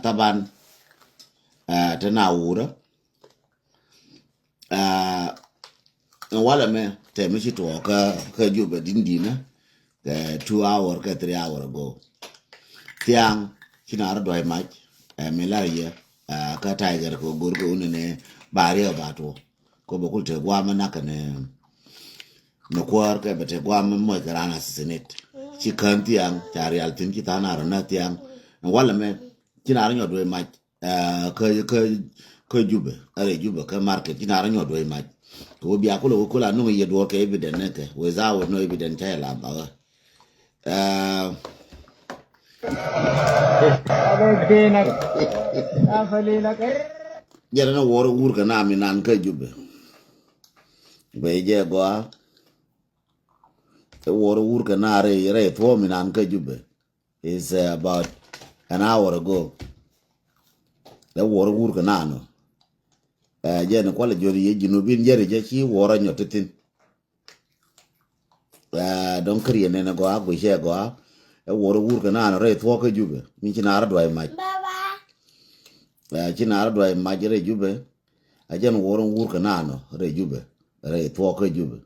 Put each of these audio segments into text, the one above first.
taban tana wura wala me te mi to ka juba dindina 2 hour ka 3 hour ago tiang kinar do ai mach melaria ka tiger ko gorgo unene bari bato ko bokul te gwa manaka ne no kwar ka bete gwa mo karana sinet ci kan tiang tari altin ki tana rana tiang wala me kinar nyo do mach ka juba are juba ka market kinar nyo do mach ko bi akulo ko la no ye do ka evidence ne ke without no evidence ta la ba jere na woro wur ka na mi nan ka jube be je go woro wur ka na re to mi nan ka jube is about an hour ago the woro wur ka na no je na kwala jori ye jinu bin jere je chi woro nyotitin don kriye ne na go go je go woro wur ka na re to ka jube mi chi na ra do ai ma chinar do ai majere jube ajen woron wur kanano re jube re to jube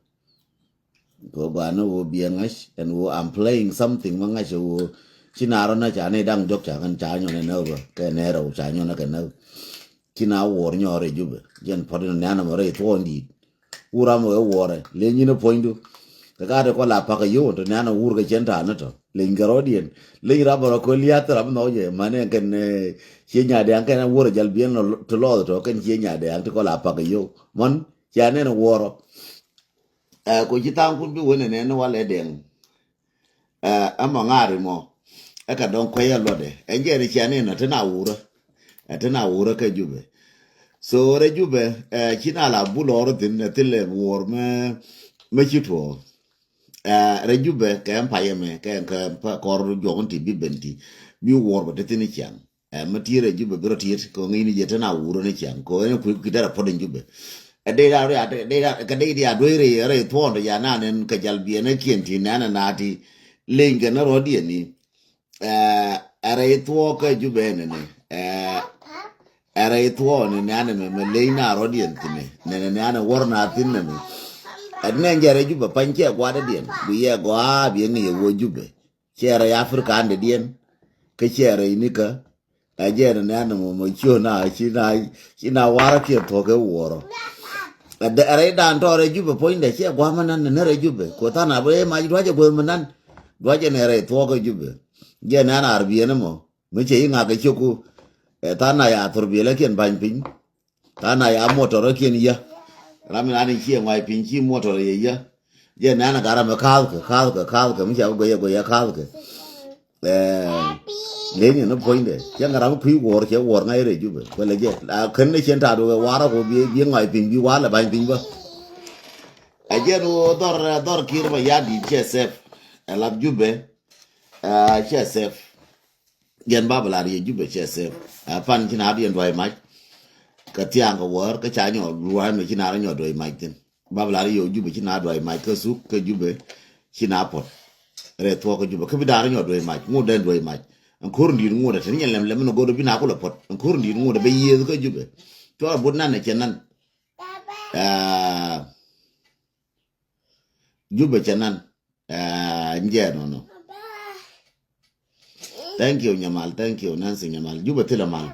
go bano wo biangash and wo I'm playing something mangash wo chinaro na chane dang jok changan chanyo ne no ke ne ro chanyo na ke no china wor nyore jube jen podino nana re to ndi ura mo wore le nyino pointu ka de ko la pa ka yo to nana wur ga chenta na to le ngarodien le raboro ko liatra no je mane ken chienya de anke na wuro jal bien to lo to ken chienya de anke ko la pa yo mon chane no woro ko chitang ku bi wona ne no wale den ama ngari mo ka don ko ye lode enje ri chane na tana wuro ka jube so re jube china la buloro din ne tele wor me chito re jube ka empire me ka kor jonti bi benti bi wor ba tetini chang matire jube biro tiet ko ngini jeta na wuro ne chang ko ene ku kidara podin jube de ka de dia doire re tondo ya nanen ka jalbi ne kienti nana nati lenga na rodie ni are to ka jube ne are to ne nana me leina rodie ne nana worna tinne me adne njare jube panche gwada dien biye gwa bi ngi wo jube chere afrika ande dien ke chere inika ajere nana mo chona china wara ke to ke woro ade are dan to re jube poinde che gwa manan ne re jube ko tana be ma dwaje go manan dwaje ne re to ke jube je nana arbiye ne mo che inga ke choku tana ya turbile ken ban pin tana ya motor ken ya rami ani chi ngai pin chi motor ye ya je nana gara me kalka mi cha go ya kalka lenye no poinde yang ngara ku wor che wor ngai re jube ko le je a ken ne chen ta do wara ko bi ngai pin bi wala ban pin ba a je ro dor kir ba ya di chsf la jube chsf gen babla ri jube chsf pan chin ha dien doi mai ka tiang ko wor ka cha nyo ruai me chin ara nyo doi mai tin babla ri yo jube chin ha doi mai ka su ka jube chin ha pot re to ko jube ka bi dar nyo doi mai mu den doi mai ankor ndi ngoda tan nyelem lem no godo bina ko la pot ankor ndi ngoda be yezu ko jube to budna ne kenan jube kenan nje no thank you nyamal thank you nancy nyamal jube tela mal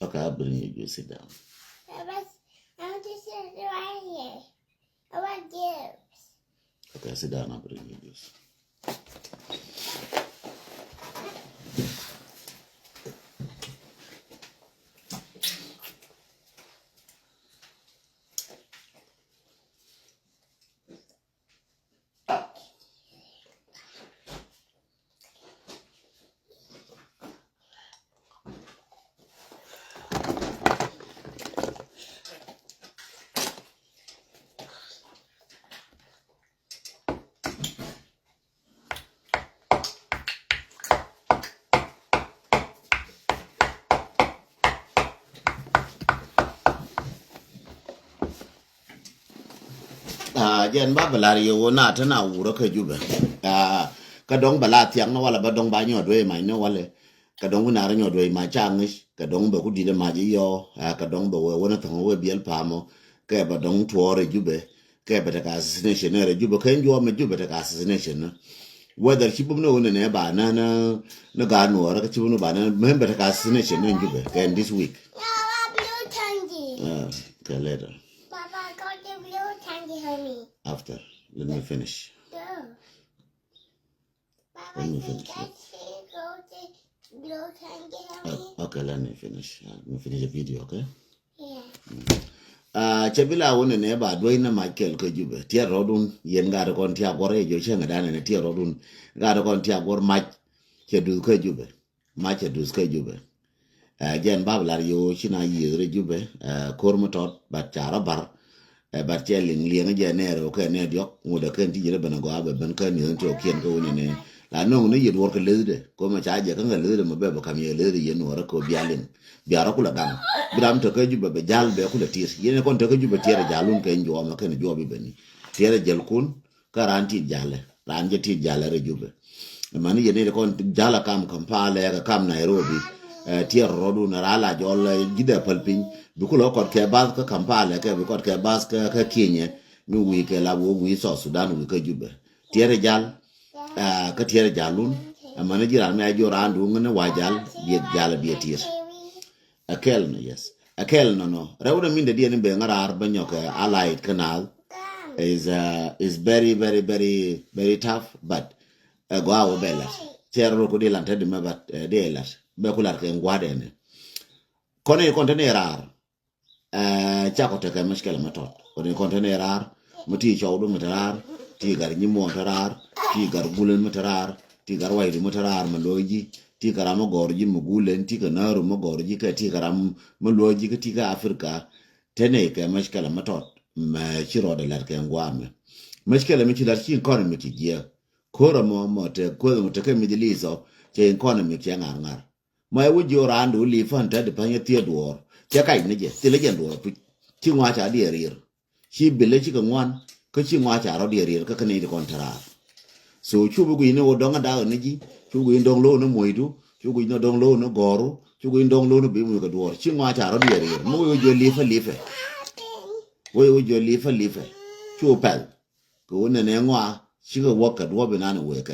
okay I'll bring you sit down I want to sit right here I want you okay sit down I'll bring you juice jen babla ri yo na tana wuro ka jube ka dong bala tiang no wala ba dong ba nyo dwe mai no wale ka dong na ra nyo dwe ma changish ka dong ba ku di de ma ji yo ka dong ba we wona thong we biel pamo ka ba dong tuore jube ka ba ta assassination re jube ka njo me jube ta assassination no whether chibum no ne ba na ga no ra ka chibum no ba na member ta assassination no jube ka this week okay, later. Papa, go to blue candy, honey. After, let me finish. Go. Papa, Let me finish. go to blue candy, honey. Okay, let me finish. Let me finish the video, okay? Yeah. Chabila wone ne ba doy na Michael ko jube. Tia rodun yen ga de kon tia gore jo chenga dane ne tia rodun ga de kon tia gor mach che du ko jube. Mach che du ko jube. Jen bablar yo china yire jube kormotot bat chara bar bat cheling lieng je ne ro ke ne diok ngude ken ti jere bana go abe ben kan ni to kien ko ne la no ne yid work lede ko ma cha je kan lede mo be ba kam ye lede ye no ra ko bialen biara kula dam biram to ke jube be jal be kula tir yene kon to ke jube tiere jalun ke njo ma ken jo bi beni tiere jel kun karanti jale ran je ti jale re jube mani yene kon jala kam Kampala ka kam Nairobi tier rodu na rala jol gide palpin bikulo kot ke bas ka Kampala ke bikot ke bas ka Kenya mi wi ke la wo wi so Sudan wi ka jube tiere jal ka tiere jalun amana jira me ajo randu ngene wajal bi jala bi tier akel no yes akel no rewda minde dien be ngarar banyo ke allied canal is very very very very tough but go awo bela tiere ko de lante de mabat de elas be kular ke ngwade ne kone container chako te ke mashkela matot kone container muti chawdu mutarar ti gar nyimo tarar ti gar gulen mutarar ti gar wayri mutarar maloji ti garama gorji mugulen ti kanaru mogorji ka ti garam maloji ka ti ga Afrika tene ke mashkela matot ma chiro de lar ke ngwame mashkela mi chilar chi economy ti je kora mo mote ko mo te ke midilizo che economy ke ngar mai wuji orandu li fanta de panya theodor che kai ne je tele je ndo pu chi ngwa cha di rir chi bele chi ngwan ko chi ngwa cha ro di rir ka kane di kontara so chu bu ne odonga da ne ji chu bu ndong lo no moidu chu bu no dong lo no goru chu bu ndong lo no bi mu ka dor chi ngwa cha ro di rir mo wo jo li fa wo jo li fa chu pel ko ne ne ngwa chi go wo ka do be na ne we ka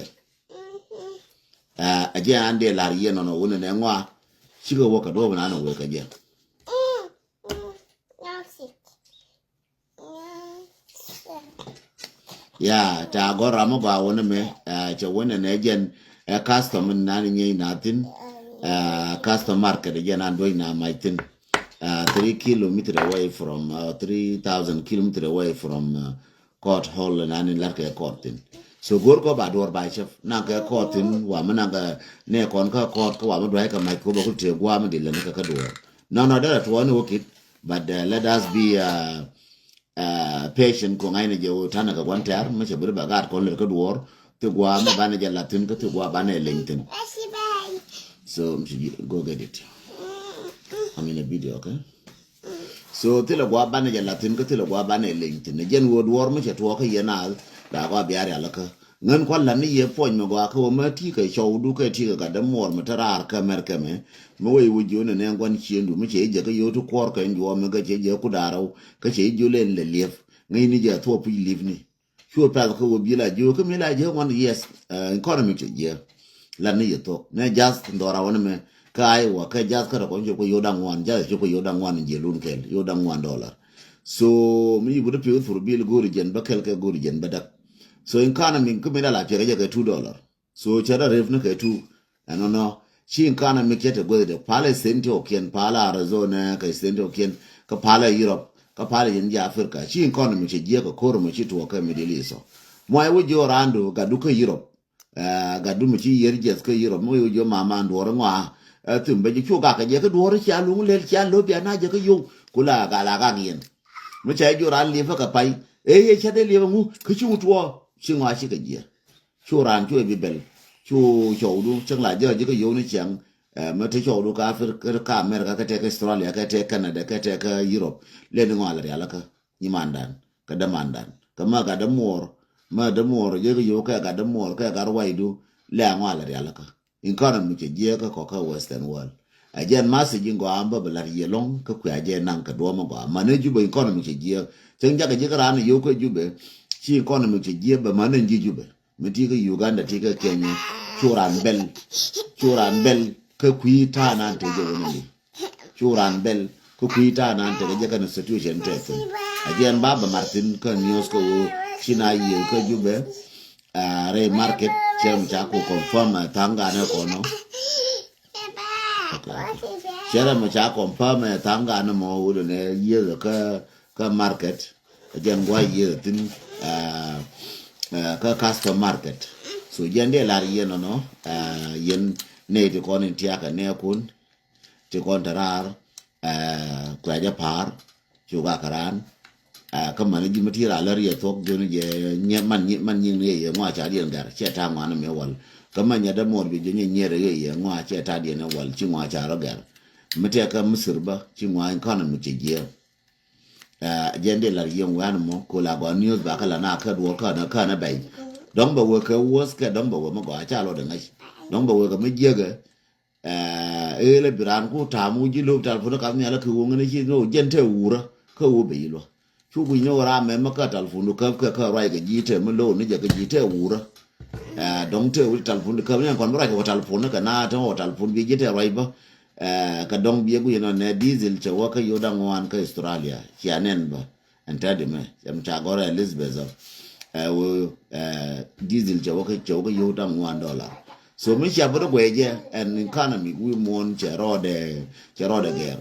aje ande la rie no wona ne ngwa chigo woka do na no we ka je ya ta gora mo ba wona me che wona ne jen custom na ni natin custom market je na do na maitin 3 kilometer away from 3000 kilometer away from court hall na ni larke courtin so gor ko ba dor ba chef na ka kotin wa mana ga ne kon ka kot ko wa ma dai ka mai ko ba ku te gwa ma de le ka dor no that one okay but let us be patient ko ngai ne je tana ka wan tar ma che bur ba ga ko le ka dor te gwa ma ba ne je latin ka te gwa ba ne lengten so go get it I'm in a video okay so te le gwa ba ne je latin ka te le gwa ba ne lengten ne jen wo dor ma che to ka yenal da ga biare alaka ngan kwalla ni ye pon me gwa ko ma ti ka show du ka ti ka da mor ma tarar ka merke me mo we wuji ne ne ngwan chiendu me che je ka yo to kor ka njo me ga je ku daro ka che jo len le lief ngai ni je to pu live ni shu pa ko bi la jo ka me la je wan yes economy che je la ni ye to ne just ndora wona me kai wa ka just ka ko njo ko yo dang wan ja jo ko yo dang wan je lun kel yo dang $1 so mi bu de pi for bil gori jen ba kel ka gori jen ba dak so in kana min kuma da lafiya ga $2 so chara ref na kai 2 no shi in kana min kete go da pala sente okien pala Arizona kai sente okien ka pala Europe ka pala yin ja Africa shi in kana min je ka koro mu shi to ka Middle East mo ai wujo rando ga duka Europe ga du mu shi yerjes ka Europe mo wujo mama ndoro ngwa tumbe ji chuga ka je ka doro cha lu le cha lo bia na je ka yo kula ga la ga ngien mo cha jo ran li fa ka pai ye cha de le mu ka chu to Xinhua shi ga je chu ran chu bi bel chu chou du chang la je ka yo ni chang ma te chou du ka Africa ka America ka te ka Australia ka te Canada ka te ka Europe le ni ngala ya la ka ni mandan ka da mandan ka ma ga da mor ma da mor je yo ka ga da mor ka ga wai du le ngwa la ya la ka economy che je ka ko ka western world ajen masi jingo amba bala yelong ka ku ajen nan ka do ma ba mane jube economy che je chen ja ga je ran yo ko jube chi economy che je ba mane ji jube miti ka Uganda ti ka Kenya churan bel ka ku ta nan te je woni churan bel ka ku ta nan te je ka na situation te ajen baba Martin ka news ko china ye ka jube re market chem cha ko confirm tanga na ko no Shara ma cha confirm tanga na mo wo ne ye ka market ajen gwa ye tin ka custom market so jende la ye no yen ne ti kon ti aka ne kun ti kon tarar kwa ja par chu ga karan ka man ji mati ra la ye tok jo ne je man yin ne ye ngwa cha dien gar che ta ngwa na me wal ka man ya da mor bi je nye re ye ngwa che ta dien wal chi ngwa cha ro gar mati ka misir ba chi ngwa economy che je jende la ye ngwa mo ko la go news ba kala na ka do ka na bai don ba wo ka wos ka don ba wo ma go cha lo da ngai don ba wo ka me je ga le biran ku ta mu ji lo tal fu ka mi ala ku ngene ji no jente wura ka wo be lo chu bu nyo ra me ma ka tal fu no ka rai ga ji te mo lo ni je ga ji te wura don te wi tal fu ka mi kon ra ka tal fu ka na to tal fu bi ji te rai ba ka don bi gu no ne diesel che wo ka yo da ngwan ka Australia chianen ba antade me jam cha gore Elizabeth wo diesel che wo ka yo da ngwan dollar so mi cha bodo gweje an economy we mon che rode ger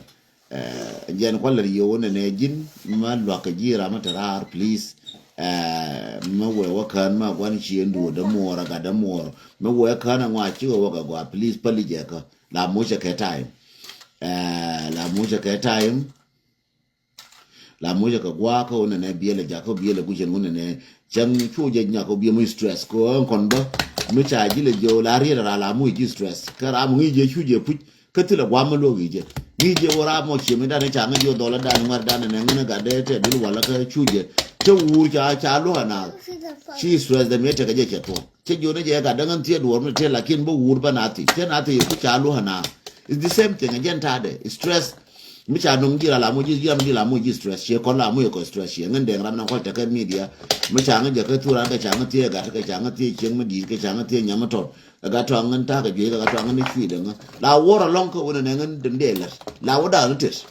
jen ko le yo ne jin ma lo ka jira ma tarar please ma we wa kan ma gwan chi ndu da mora ga da mor ma we kan ngwa chi wo ga gwa please pali je ka la mo che ka time la mo che ka gwa ko ne biele ja ko biele gu jen ne chang chu je nya ko bi mo stress ko kon ba mi cha ji le jo la ri ra la mu ji stress ka ra mu je chu je pu ka ti la gwa ma lo je ni je wora mo chi mi da ne cha ma jo do la da ni war da ne ne ga de te bil wala ka chu je te wu cha lo na chi stress da me te ga je ke to che jo ne je ga da ngan ti do mo te la kin bo wur ba na ti te na ti ku cha lo na it's the same thing again ta de stress mi cha nong ji la mu ji la mu ji stress che kon la mu ko stress che ngan de ram na ko te ka media mi cha ngan je ka tu ra ka cha ngan ti ga ka cha ngan ti chen ma di ka cha ngan ti nya ma to ga to ngan ta ga je ga to ngan ni chi de nga la wora long ko ne ngan de de la wada rutis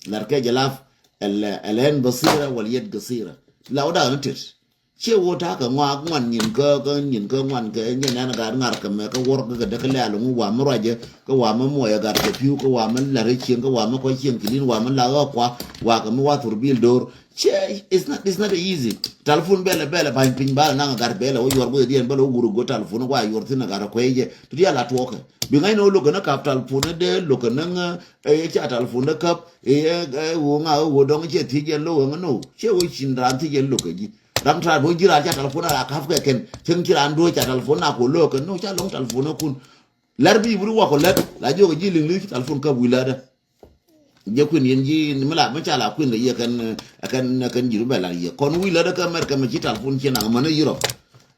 la ke je la el basira wal yad qasira la wada rutis che wo ta ka ngwa ngwan nyin ka ngwan ke nya na ga ngar ka me ka wor ga de ka la lu wa ma raje ka wa ma mo ya ga ka piu ka wa ma la re chen ka wa ma ko chen kilin wa ma la ga kwa wa ka ma wa turbil dor che it's not easy telephone bele ban pin bala na ga bele o yor go dien bele o guru go telephone wa yor tin ga ko ye to dia la to ka bi ngai no lo ga na ka telephone de lo ka na cha telephone ka wo nga wo dong che ti je lo no che wo chin ran ti je lo ka ji ram tra bo jira cha telephone la ka fa ken chen jira ndo cha telephone na ko lo ka no cha long telephone kun larbi buru wa ko la jo ji ling li telephone ka bu la da je kun yen ji ni mala ma cha la kun ye kan jiru bela ye kon wi la da ka mer ka ma ci telephone ci na ma na Europe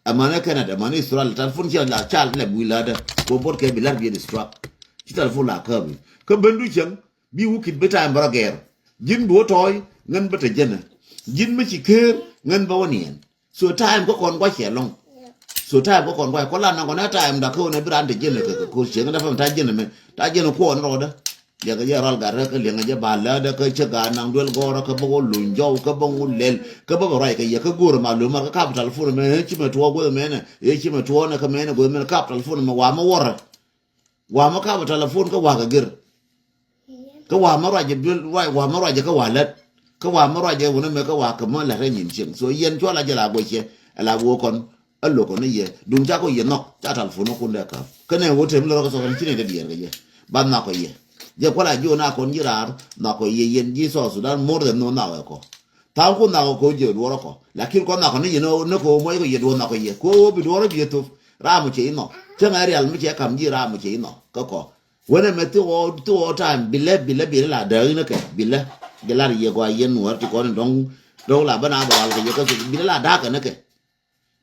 amana Canada ma na Australia telephone ci la cha le wi la da ko bor ke bi lar bi strap ci telephone la ka bi ka bandu chen bi wukit beta mbara ger jin bo toy ngan bata jena jin ma ci ker ngan ba woni so time ko kon gwa che long so time ko kon gwa ko la na ko na time da ko ne brande jena ko che na fa ta jena me ta jena ko on roda ya ga ral ga ka le nga ba la da ka che ga nang dul go ka bo lu jo ka bo lel ka bo rai ka ye ka gur ma lu ma ka telephone me chi me to go me ne e chi me to na ka me ne go me ka telephone me wa ma wora wa ma ka telephone ka wa ga gir ka wa ma ra je bil wa ma ra je ka wa let ka wa ma ra je wona me ka wa ka ma la re nyin ching so yen cho la je la go che la go kon allo ko ne ye dun ja ko ye no cha telephone ko le ka ne wo tem lo ko so kan chi ne de ye ga ye ba na ko ye je ko la jo na kon jirar na ko ye yen ji so Sudan more than no na ko ta ko na ko je do ko la kin ko na ko ni no ko mo ko ye do na ko ye ko bi do bi to ra mu che no te nga real mu che kam ji ra mu che no ko wona me to time bile la da ni ke bile de la ye ko ye no ti ko don la bana ba ke ye ko bile la da ka ne ke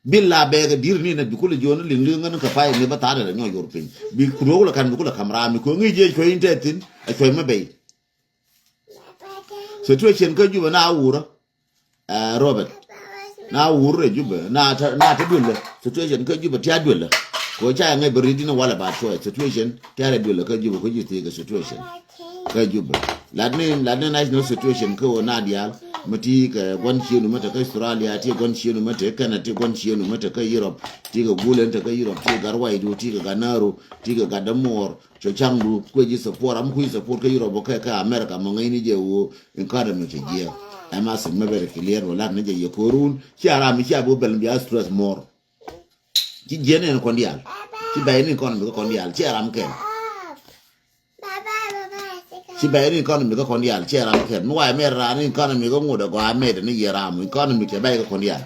billa be ga dirni na bikula jona linga ka fay ne batare da nyo yorpin bi kudo la kan bikula kamra mi ko ngi je ko intetin a ko me bay situation ka juba na wura Robert na wura juba na ta dulle situation ka juba ta dulle ko cha ngai bari dina wala ba to situation ta dulle ka juba ko jite ga situation ka juba ladne national situation ko na dial mati ka gwanci no mata kai Australia ti gwanci no mata kana ti gwanci no mata kai Europe ti ga gulen ta kai Europe ti ga rwaido ti ga ganaro ti ga gadamor cho changu ko ji support am ku support kai Europe kai ka America mo ngai ni je wo in kada no ti je ama se mabere clear wala ne je yokorun ci ara mi ci abo bel bi stress more ci jene ko ndial ci bayni ko ndial ci ara mken si bayri economy ko kondial chera mken no wa mera ni economy ko ngodo go amede ni yeram economy ke bay ko kondial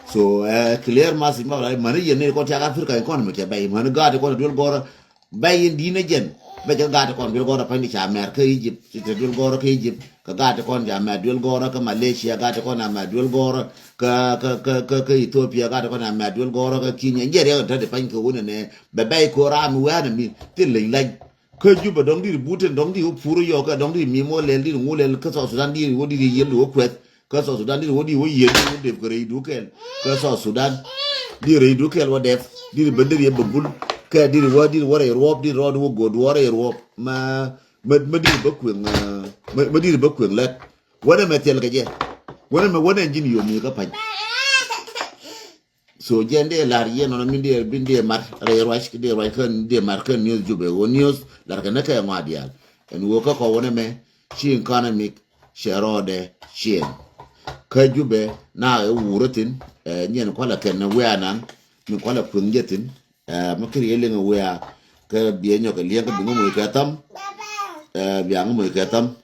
so clear massive ma mani yene ko ta Africa economy ke bay man gade ko dul gora bay dina jen be gade ko dul gora pandi cha America Egypt ti dul gora ke Egypt ka gade ko ja ma dul gora ka Malaysia gade ko na ma dul gora ka Ethiopia gade ko na ma dul gora ka Kenya njere ta de pan ko wona be bay ko ram wa na mi tilin like ke juba dong di buten dong di puru yo ka dong di mi mo le di ngule ka so Sudan di wo di yel wo kwet ka so Sudan di wo di wo yel wo de ko re du kel ka so Sudan di re du kel wo def di bender ye bugul ka di wo re rop di ro wo god wo re rop ma di ba kwen let wona metel ka je wona engine yo mi ka pa so jende lar yeno no minde binde mar re roach de roach kan de mar kan news jube wo news lar kan ka ma dial en wo ka ko wona me chi economic sherode chien ka jube na wurotin nyen ko la ken we anan mi ko la punjetin ma kri yele ngo we ka biye nyo ka liya ka bingo mo ka tam biya ngo mo ka tam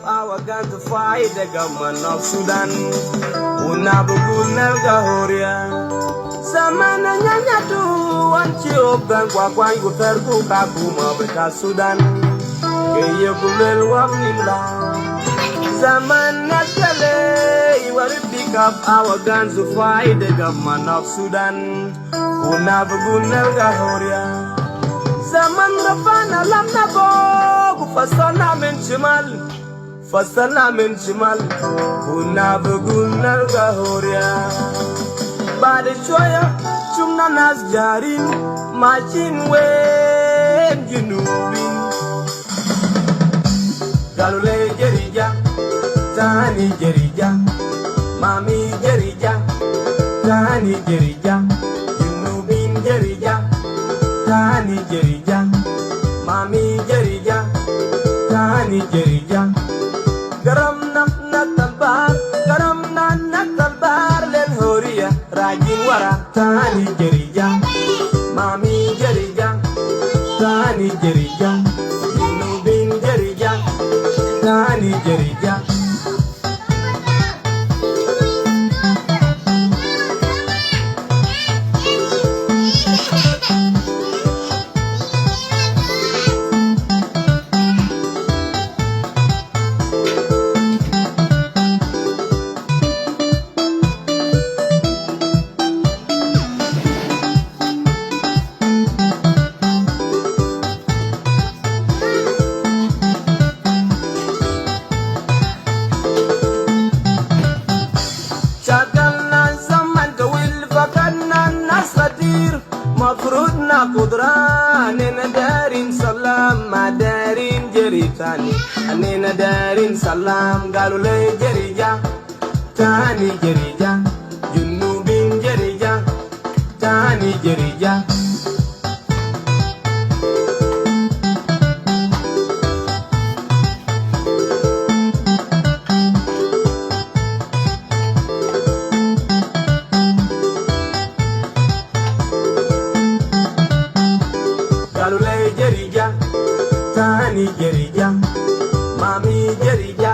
our gun to fight the government of Sudan. Unabugul Nelgahoria. Samana nyanya tu wanchi open kwa kwangu terku kakuma beta Sudan. Keye kulel wabnila. Zaman naskale, you will pick up our guns to fight the government of Sudan. Unabugul Nelgahoria. Zaman rafana lamna bo, kufasana men shimal. Fasana min shimal kuna bugunar gahoria bade choya chumna nas jarin machin wen junubin galule jerija tani jerija mami jerija tani jerija junubin jerija tani jerija mami jerija tani jerija garam na talbar len horia rajin wara tani jerija mami jerija tani jerija nubin jerija tani jerija anena darin salam galule jerija tani jerija junubin jerija tani jerija galule jerija tani jerija mami jerija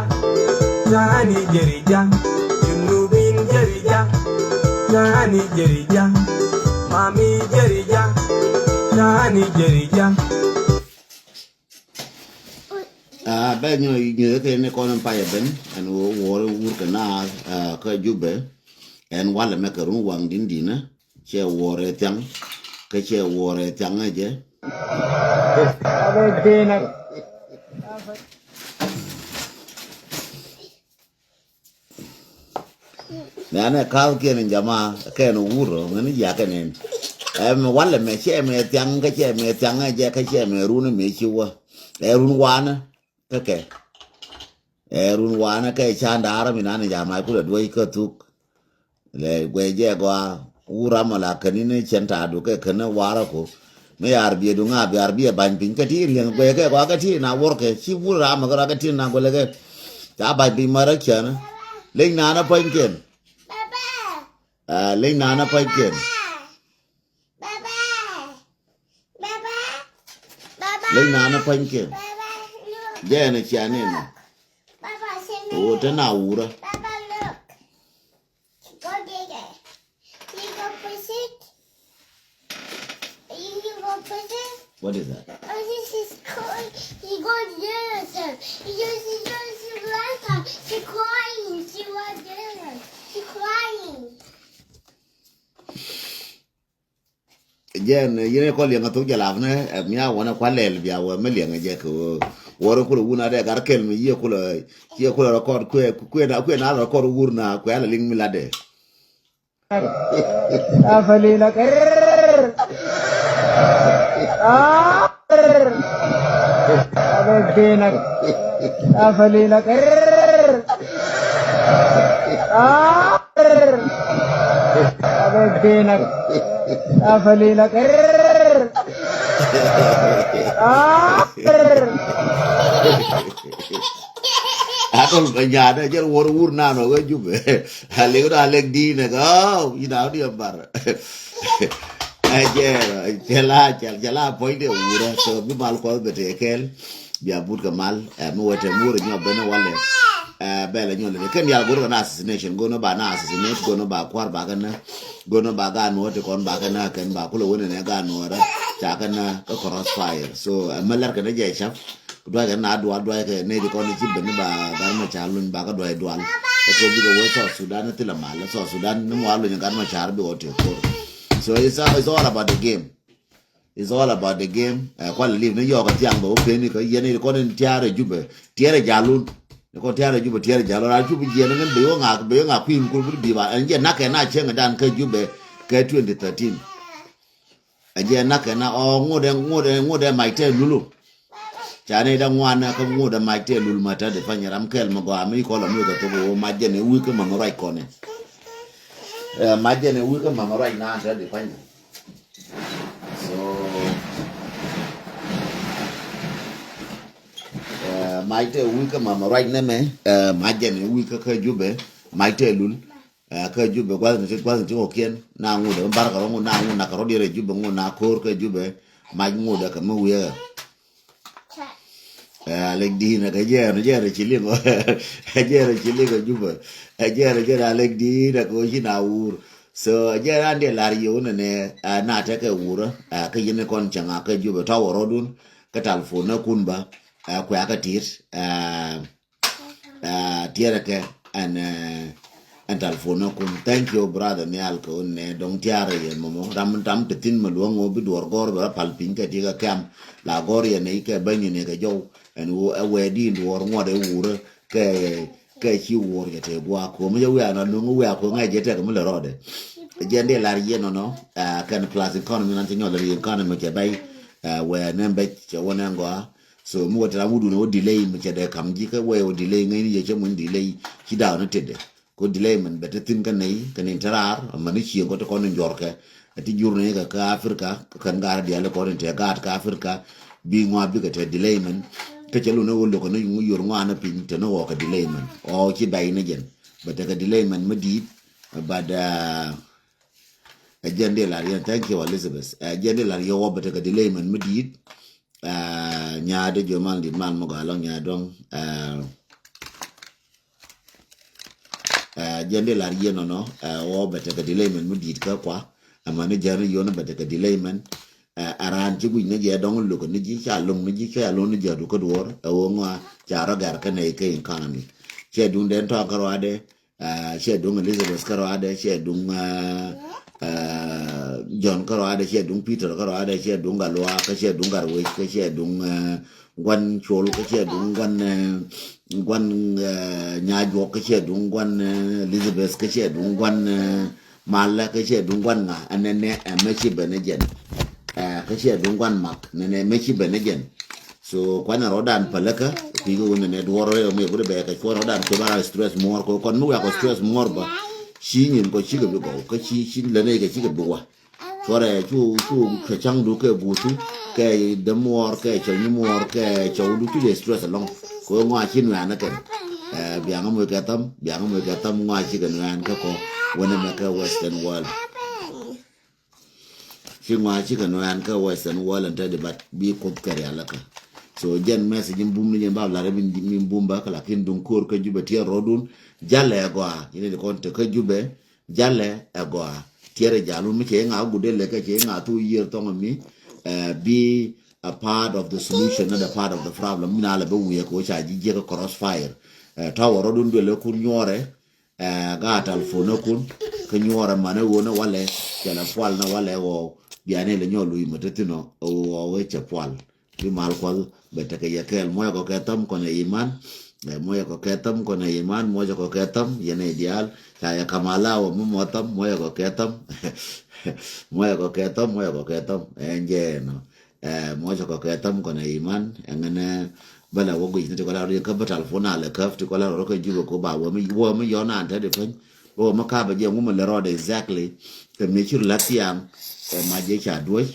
tani jerija junubin jerija tani jerija mami jerija tani jerija. Ben you can call him Paya Ben and war work na ka jube and while make a room wang din dinner, che war a tang, ka che war a tang aje. Nana Kalkin and Jama, a can of wuro, and yakanin. While me che me tang, ka che me tang aje, ka che me runa me chiwa. Erun wana, okay. Erun wana ka chanda araminana Jama put a dway tuk. Le gweje gwa ura mala kanine chenta duke kana wara ko me arbi dunga bi arbi ban pin kati len gwege gwa kati na worke chi ura ma gara kati na golege ta ba bi mara kyana le nana panken le nana panken le nana panken je na kyane no o ta na ura What is that? Oh, this is cool. He got this. He just like she's crying. She was there. She's crying. Again, you call young to Jalavne, Mia wanna qualel via a million a jack or could one there got kill me, you could record queen other record Wurna, quelling Milade. Aku penjada je wur nano ke jube. Hale udah halek di nego, ina dia bar. Aje jala point dia wura so bi mal ko bete kel biya but kamal mo wete mur nyo bene wale. Bela nyo le ken ya guru na assassination gono ba na assassinate gono ba kwar ba kana gono ba ga no te kon ba kana ken ba kulo wona ne ga no ra ta kana ka crossfire so malar kana je chaf dwa ga na dwa ke ne di kon ci ben ba gar ma chalun ba ka dwa dwal ko bi go so Sudan ti la mala so Sudan no walu gar ma char bi ote ko so it's all about the game. It's all about the game. Kwal live ne yo ka tiang bo pe ni ko yene ko ne tiare jube tiare jalun ko tiare jube tiare jalun a jube je ne be nga kwim ko bi ba anje na ke na chenga dan ka jube ke 2013 anje na ke na o ngode maite lulu chane da ngwana ka ngode maite lulu mata de fanyara mkel mago ami ko la mi ko to majene wi ko mangorai kone majene wi ko mangorai na da de fanyara so maite wika mama right neme majene wika ka jube maite lul ka jube kwa nti okien na ngude baraka rongo na ngu na karodi re jube ngu na kor ka jube maj ngude ka muwe lek di na ka jere chilingo jere jube jere lek di na ko jina ur so jere ande lari yo ne na ta ka ura ka yene kon changa ka jube taworodun ka talfona kunba kwa akatir tiara ke and telephone kun thank you brother ne alko ne dong tiara ye momo tam tin maluango bi dor gor ba palpin ka diga kam la gor ye ne ke banyi ne ga jow and we di dor ngode wure ke chi wor ye te gwa ko me we na no we ko ngai je te ko le rode jende la ye no kan plus economy nan tinyo le economy ke bai we nembe che wona ngwa so mu wata mudu no delay mu ke da kam ji ka we delay ngai ni je mun delay ki da no tede ko delay man bete tin kan nei kan interar man ni ko to ko njorke ati jurne ga ka Afrika kan gar dia le ko te ga ka Afrika bi ngwa bi ka te delay man ke chelu no wo ko no yor ngwa na pin te no ko delay man o ki bai ne jen bete ka delay man madi bada agende la rien thank you Elizabeth agende la yo bete ka delay man madi nyaade jomal di man mo galo nyadong jende la yeno no o bete ka delay man mudit ka kwa amane jare yono bete ka delay man aran ci guñ ne je dong lu ko ni ji cha lung ni ji cha lo ni je du ko dor e wo ngwa cha ra gar ka ne ke economy che dun den to karo ade che dung Elizabeth karo ade che dung John karo ade che dung Peter karo ade che dung galwa ka che dung garwe ka che dung gwan chol ka che dung gwan nyajo ka che dung gwan Elizabeth ka che dung gwan mala ka che dung gwan nga anene me chi benejen ka che dung gwan mak ne me chi benejen so kwana rodan palaka pigo ne dworo me bude be ka ko rodan ko bara stress more ko kon mu ya ko stress more ba shi nyin ko chi ga go ka chi le ne ga chi ga buwa sore chu ka chang du ke butu ke de more ke cho ni more ke cho du chu stress long ko ngwa chin na na ke biang mo ka tam ngwa chi ga nan ka ko wona me ka western world shi ngwa chi ga nan ka western world and the but bi ko kare alaka so jen message bum ni ba la min bumba kala kin dun kor ka jube tie rodun jalle go ine ko te ka jube jalle go tiere jalu mi ke nga gude le ka ke nga tu year to mi be a part of the solution not a part of the problem mina la be wi ko cha ji je ka crossfire ta woro dun de le kun nyore ga telephone kun ka nyore mane wona wale kala fwal na wale wo biane le nyolu imatetino o we cha fwal bi mal kwal bete ke yakel moya ko ketam ko ne iman moya ko ketam ko ne iman moya ko ketam yene ideal ya kamala o motam moya ko ketam moya ko ketam enje no moya ko ketam ko ne iman ngene bala wo gwi ne ko la ri ka batal fona le kaf to ko la ro ko jibo ko ba wo mi yona ante de fen wo maka ba je ngum le rode exactly ke mi chir latiam ma je cha duoy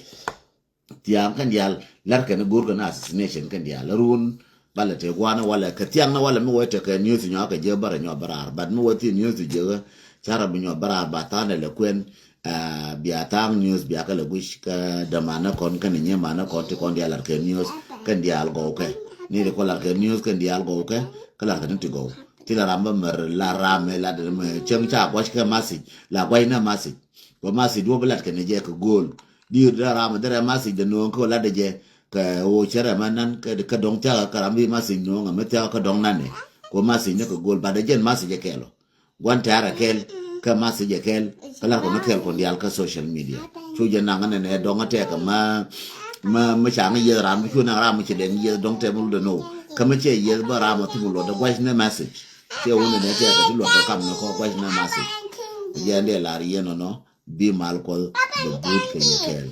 tiang kan dial lar kan gur kan assassination kan dial run bala te gwana wala ka tiang na wala mi wote ka news nya ka je bara nya bara bad mi wote news je chara bi nya bara ba ta ne le kwen biya tang news biya ka le gush ka da mana kon kan nye mana kon ti kon dial lar ka news kan dial go ke ni de ko lar ka news kan dial go ke ka lar kan ti go ti la ramba mer la rame la de me cheng cha kwa ka masi la kwa ina masi ko masi do bala kan je ka gol di rama dere masi de no ko la de je ka o chere manan ka dong cha ka rambi masi no ngam ta ka dong nane ko masi ne ko gol ba de jen masi je kelo wan tara kel ka masi je kel kala ko kel ko dial ka social media chu je na ngane ne dong ate ka ma cha ngi ye ram chu na ram chi den ye dong te mul de no ka ma che ye ba ram tu lo de wise ne message che wona ne te ka lo ka kam no ko wise ne message ye ne la ye no bi mal ko the good ke ye kel